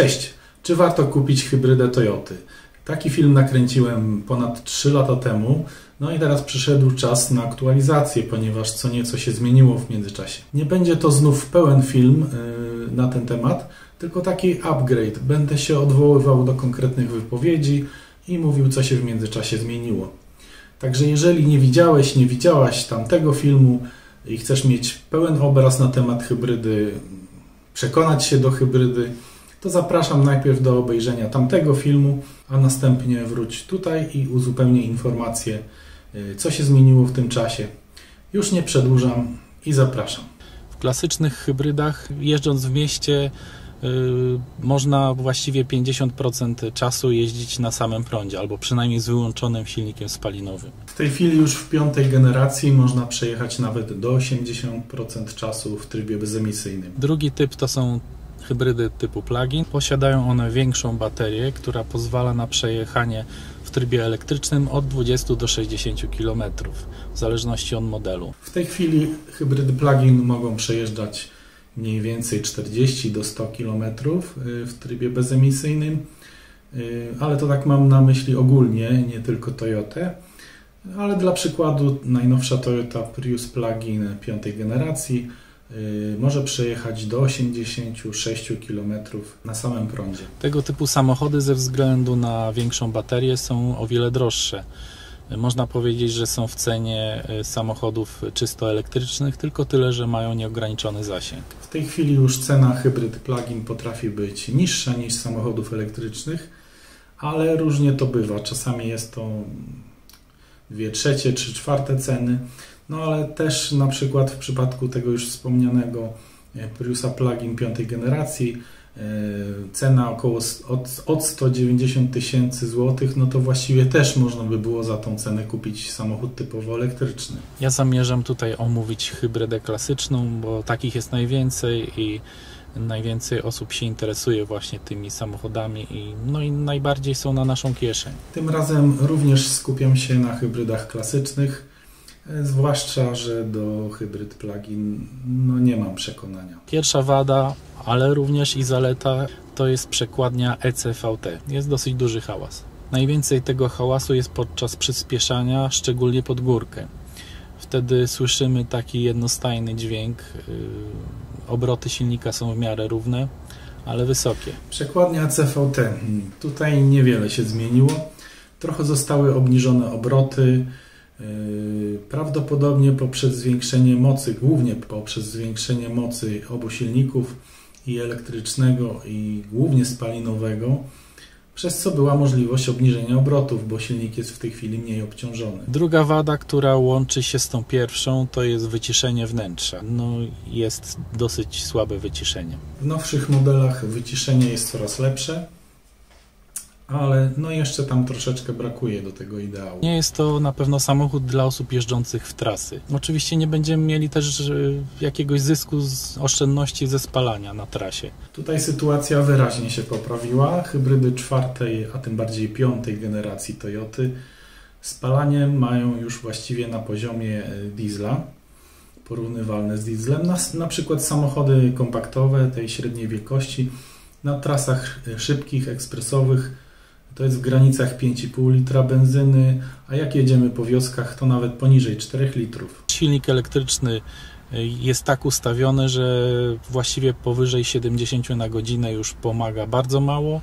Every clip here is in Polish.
Cześć! Czy warto kupić hybrydę Toyoty? Taki film nakręciłem ponad 3 lata temu, no i teraz przyszedł czas na aktualizację, ponieważ co nieco się zmieniło w międzyczasie. Nie będzie to znów pełen film na ten temat, tylko taki upgrade. Będę się odwoływał do konkretnych wypowiedzi i mówił, co się w międzyczasie zmieniło. Także jeżeli nie widziałaś tamtego filmu i chcesz mieć pełen obraz na temat hybrydy, przekonać się do hybrydy, to zapraszam najpierw do obejrzenia tamtego filmu, a następnie wróć tutaj i uzupełnię informacje, co się zmieniło w tym czasie. Już nie przedłużam i zapraszam. W klasycznych hybrydach, jeżdżąc w mieście, można właściwie 50% czasu jeździć na samym prądzie, albo przynajmniej z wyłączonym silnikiem spalinowym. W tej chwili już w 5. generacji można przejechać nawet do 80% czasu w trybie bezemisyjnym. Drugi typ to są hybrydy typu plug-in. Posiadają one większą baterię, która pozwala na przejechanie w trybie elektrycznym od 20 do 60 km, w zależności od modelu. W tej chwili hybrydy plug-in mogą przejeżdżać mniej więcej 40 do 100 km w trybie bezemisyjnym, ale to tak mam na myśli ogólnie, nie tylko Toyotę. Ale dla przykładu najnowsza Toyota Prius plug-in 5. generacji może przejechać do 86 km na samym prądzie. Tego typu samochody ze względu na większą baterię są o wiele droższe. Można powiedzieć, że są w cenie samochodów czysto elektrycznych, tylko tyle, że mają nieograniczony zasięg. W tej chwili już cena hybryd plug-in potrafi być niższa niż samochodów elektrycznych, ale różnie to bywa. Czasami jest to 2/3, 3/4 ceny. No ale też na przykład w przypadku tego już wspomnianego Priusa plug-in 5. generacji cena około od 190 000 złotych, no to właściwie też można by było za tą cenę kupić samochód typowo elektryczny. Ja zamierzam tutaj omówić hybrydę klasyczną, bo takich jest najwięcej i najwięcej osób się interesuje właśnie tymi samochodami i najbardziej są na naszą kieszeń. Tym razem również skupiam się na hybrydach klasycznych, zwłaszcza że do hybryd plug-in nie mam przekonania. Pierwsza wada, ale również i zaleta, to jest przekładnia ECVT. Jest dosyć duży hałas. Najwięcej tego hałasu jest podczas przyspieszania, szczególnie pod górkę. Wtedy słyszymy taki jednostajny dźwięk. Obroty silnika są w miarę równe, ale wysokie. Przekładnia ECVT. Tutaj niewiele się zmieniło. Trochę zostały obniżone obroty. Prawdopodobnie poprzez zwiększenie mocy, głównie poprzez zwiększenie mocy obu silników, i elektrycznego, i głównie spalinowego, przez co była możliwość obniżenia obrotów, bo silnik jest w tej chwili mniej obciążony. Druga wada, która łączy się z tą pierwszą, to jest wyciszenie wnętrza. Jest dosyć słabe wyciszenie. W nowszych modelach wyciszenie jest coraz lepsze, ale jeszcze tam troszeczkę brakuje do tego ideału. Nie jest to na pewno samochód dla osób jeżdżących w trasy. Oczywiście nie będziemy mieli też jakiegoś zysku z oszczędności ze spalania na trasie. Tutaj sytuacja wyraźnie się poprawiła. Hybrydy 4., a tym bardziej 5. generacji Toyoty spalanie mają już właściwie na poziomie diesla, porównywalne z dieslem. Na przykład samochody kompaktowe tej średniej wielkości na trasach szybkich, ekspresowych to jest w granicach 5,5 litra benzyny, a jak jedziemy po wioskach, to nawet poniżej 4 litrów. Silnik elektryczny jest tak ustawiony, że właściwie powyżej 70 na godzinę już pomaga bardzo mało,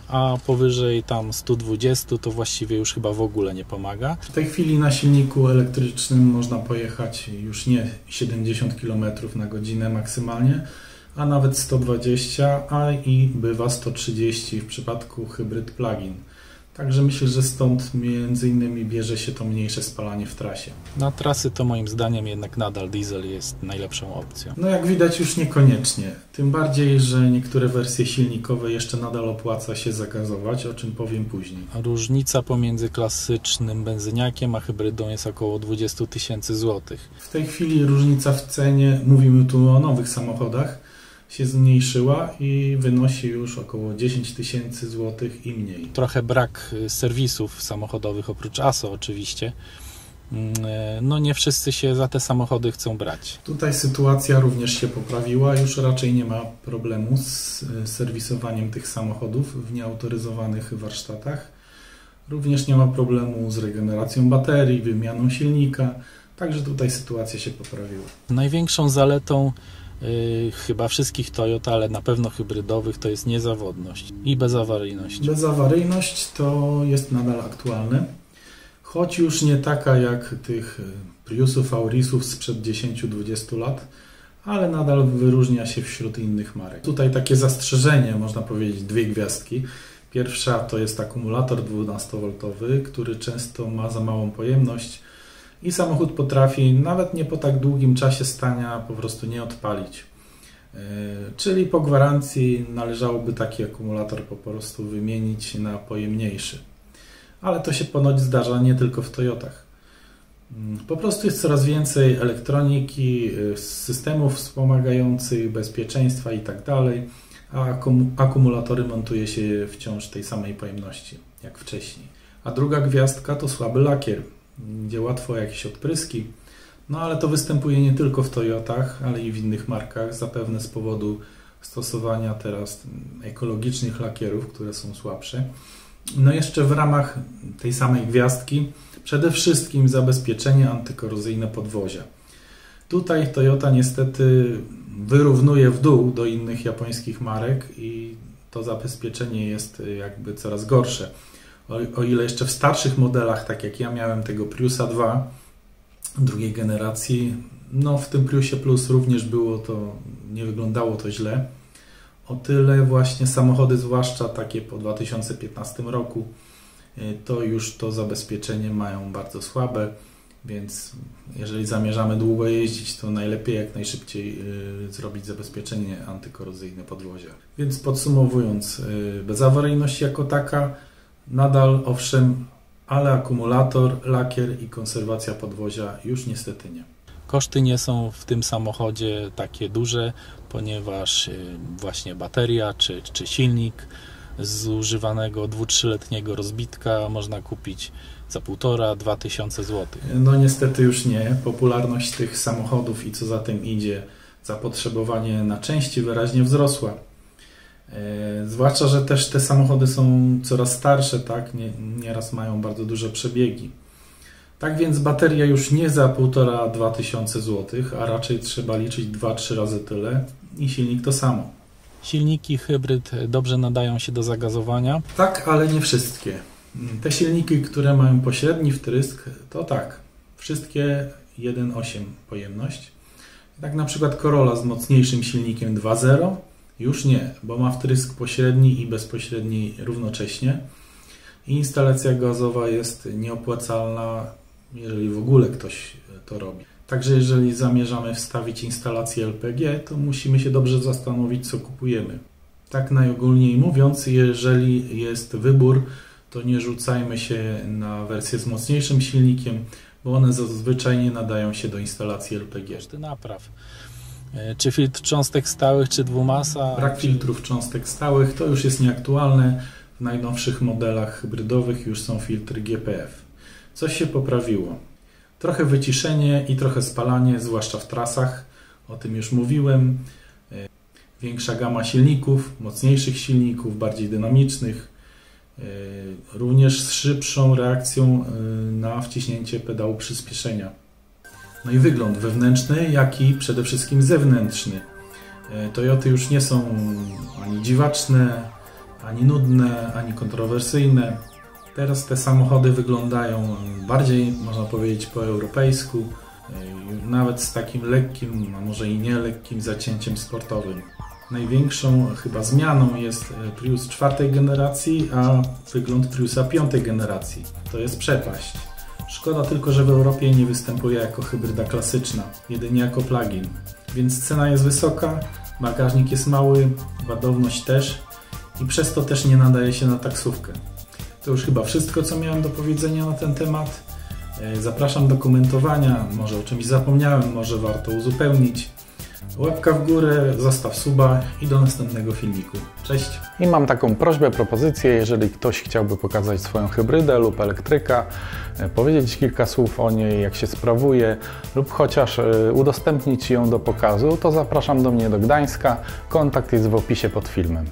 a powyżej tam 120 to właściwie już chyba w ogóle nie pomaga. W tej chwili na silniku elektrycznym można pojechać już nie 70 km na godzinę maksymalnie, a nawet 120, a i bywa 130 w przypadku hybryd plug-in. Także myślę, że stąd między innymi bierze się to mniejsze spalanie w trasie. Na trasy to moim zdaniem jednak nadal diesel jest najlepszą opcją. Jak widać już niekoniecznie. Tym bardziej, że niektóre wersje silnikowe jeszcze nadal opłaca się zagazować, o czym powiem później. Różnica pomiędzy klasycznym benzyniakiem a hybrydą jest około 20 000 złotych. W tej chwili różnica w cenie, mówimy tu o nowych samochodach, się zmniejszyła i wynosi już około 10 000 złotych i mniej. Trochę brak serwisów samochodowych, oprócz ASO oczywiście, no nie wszyscy się za te samochody chcą brać. Tutaj sytuacja również się poprawiła, już raczej nie ma problemu z serwisowaniem tych samochodów w nieautoryzowanych warsztatach. Również nie ma problemu z regeneracją baterii, wymianą silnika, także tutaj sytuacja się poprawiła. Największą zaletą chyba wszystkich Toyota, ale na pewno hybrydowych, to jest niezawodność i bezawaryjność. Bezawaryjność to jest nadal aktualne, choć już nie taka jak tych Priusów, Aurisów sprzed 10-20 lat, ale nadal wyróżnia się wśród innych marek. Tutaj takie zastrzeżenie, można powiedzieć 2 gwiazdki. Pierwsza to jest akumulator 12V, który często ma za małą pojemność i samochód potrafi nawet nie po tak długim czasie stania po prostu nie odpalić. Czyli po gwarancji należałoby taki akumulator po prostu wymienić na pojemniejszy. Ale to się ponoć zdarza nie tylko w Toyotach. Po prostu jest coraz więcej elektroniki, systemów wspomagających, bezpieczeństwa itd., a akumulatory montuje się wciąż tej samej pojemności jak wcześniej. A druga gwiazdka to słaby lakier, gdzie łatwo jakieś odpryski, no ale to występuje nie tylko w Toyotach, ale i w innych markach, zapewne z powodu stosowania teraz ekologicznych lakierów, które są słabsze. No jeszcze w ramach tej samej gwiazdki przede wszystkim zabezpieczenie antykorozyjne podwozia. Tutaj Toyota niestety wyrównuje w dół do innych japońskich marek i to zabezpieczenie jest jakby coraz gorsze. O ile jeszcze w starszych modelach, tak jak ja miałem tego Priusa 2 drugiej generacji, no w tym Priusie Plus również było to, nie wyglądało to źle. O tyle właśnie samochody, zwłaszcza takie po 2015 roku, to już to zabezpieczenie mają bardzo słabe, więc jeżeli zamierzamy długo jeździć, to najlepiej jak najszybciej zrobić zabezpieczenie antykorozyjne podwozia. Więc podsumowując, bezawaryjność jako taka nadal owszem, ale akumulator, lakier i konserwacja podwozia już niestety nie. Koszty nie są w tym samochodzie takie duże, ponieważ właśnie bateria czy silnik z używanego 2-3-letniego rozbitka można kupić za 1,5–2 tysiące złotych. No niestety już nie. Popularność tych samochodów i co za tym idzie, zapotrzebowanie na części wyraźnie wzrosła. Zwłaszcza, że też te samochody są coraz starsze, tak? Nieraz mają bardzo duże przebiegi. Tak więc bateria już nie za 1,5–2 tysiące złotych, a raczej trzeba liczyć 2–3 razy tyle i silnik to samo. Silniki hybryd dobrze nadają się do zagazowania? Tak, ale nie wszystkie. Te silniki, które mają pośredni wtrysk, to tak, wszystkie 1,8 pojemność. Tak na przykład Corolla z mocniejszym silnikiem 2.0 już nie, bo ma wtrysk pośredni i bezpośredni równocześnie. I instalacja gazowa jest nieopłacalna, jeżeli w ogóle ktoś to robi. Także jeżeli zamierzamy wstawić instalację LPG, to musimy się dobrze zastanowić, co kupujemy. Tak najogólniej mówiąc, jeżeli jest wybór, to nie rzucajmy się na wersję z mocniejszym silnikiem, bo one zazwyczaj nie nadają się do instalacji LPG. Koszty napraw. Czy filtr cząstek stałych, czy dwumasa? Brak filtrów cząstek stałych to już jest nieaktualne. W najnowszych modelach hybrydowych już są filtry GPF. Coś się poprawiło. Trochę wyciszenie i trochę spalanie, zwłaszcza w trasach. O tym już mówiłem. Większa gama silników, mocniejszych silników, bardziej dynamicznych. Również z szybszą reakcją na wciśnięcie pedału przyspieszenia. No i wygląd wewnętrzny, jak i przede wszystkim zewnętrzny. Toyoty już nie są ani dziwaczne, ani nudne, ani kontrowersyjne. Teraz te samochody wyglądają bardziej, można powiedzieć, po europejsku, nawet z takim lekkim, a może i nie lekkim zacięciem sportowym. Największą chyba zmianą jest Prius 4. generacji, a wygląd Priusa 5. generacji. To jest przepaść. Szkoda tylko, że w Europie nie występuje jako hybryda klasyczna, jedynie jako plug-in. Więc cena jest wysoka, bagażnik jest mały, ładowność też i przez to też nie nadaje się na taksówkę. To już chyba wszystko, co miałem do powiedzenia na ten temat. Zapraszam do komentowania, może o czymś zapomniałem, może warto uzupełnić. Łapka w górę, zostaw suba i do następnego filmiku. Cześć! I mam taką prośbę, propozycję, jeżeli ktoś chciałby pokazać swoją hybrydę lub elektryka, powiedzieć kilka słów o niej, jak się sprawuje, lub chociaż udostępnić ją do pokazu, to zapraszam do mnie do Gdańska. Kontakt jest w opisie pod filmem.